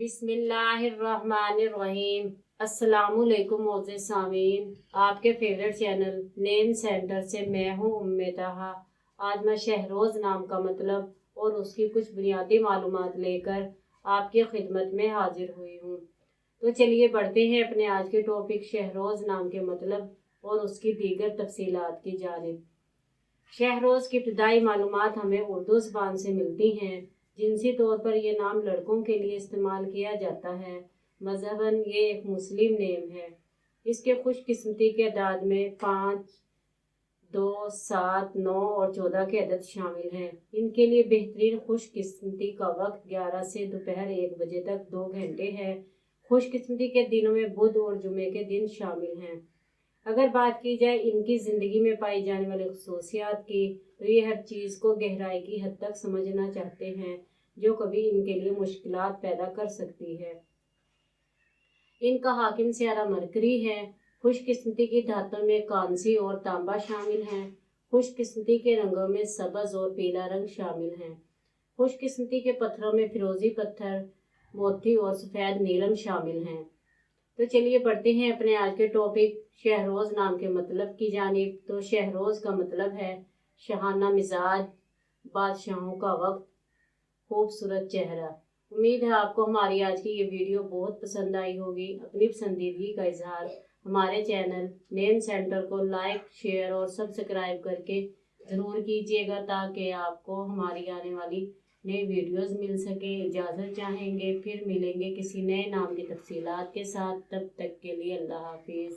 बिस्मिल्लाहिर्रहमानिर्रहीम। अस्सलामुअलैकुम मोअज़्ज़िज़ सामीन, आपके फेवरेट चैनल नेम सेंटर से मैं हूँ उम्मे ताहा। आज मैं शहरोज़ नाम का मतलब और उसकी कुछ बुनियादी मालूमात लेकर आपकी खिदमत में हाजिर हुई हूँ। तो चलिए बढ़ते हैं अपने आज के टॉपिक शहरोज़ नाम के मतलब और उसकी दीगर तफसीलात की जानिब। शहरोज़ की इब्तदाई मालूमात हमें उर्दू ज़बान से मिलती हैं। जिनसी तौर पर यह नाम लड़कों के लिए इस्तेमाल किया जाता है। मज़हबन ये एक मुस्लिम नेम है। इसके खुशकिस्मती के अदाद में 5, 2, 7, 9 और 14 के अदद शामिल हैं। इनके लिए बेहतरीन खुशकिस्मती का वक्त 11 से दोपहर 1 बजे तक 2 घंटे है। खुशकिस्मती के दिनों में बुध और जुमे के दिन शामिल हैं। अगर बात की जाए इनकी ज़िंदगी में पाई जाने वाली खसूसियात की, तो ये हर चीज़ को गहराई की हद तक समझना चाहते हैं जो कभी इनके लिए मुश्किलात पैदा कर सकती है। इनका हाकिम सियारा मरकरी है। खुशकिस्मती की धातों में कांसी और तांबा शामिल हैं। खुशकिस्मती के रंगों में सब्ज़ और पीला रंग शामिल हैं। खुशकिस्मती के पत्थरों में फिरोज़ी पत्थर, मोती और सफ़ेद नीलम शामिल हैं। तो चलिए बढ़ते हैं अपने आज के टॉपिक शहरोज़ नाम के मतलब की जानिब। तो शहरोज़ का मतलब है शहाना मिजाज, बादशाहों का वक्त, खूबसूरत चेहरा। उम्मीद है आपको हमारी आज की ये वीडियो बहुत पसंद आई होगी। अपनी पसंदीदगी का इजहार हमारे चैनल नेम सेंटर को लाइक, शेयर और सब्सक्राइब करके ज़रूर कीजिएगा ताकि आपको हमारी आने वाली नई वीडियोस मिल सके। इजाज़त चाहेंगे, फिर मिलेंगे किसी नए नाम की तफसीलात के साथ। तब तक के लिए अल्लाह हाफिज़।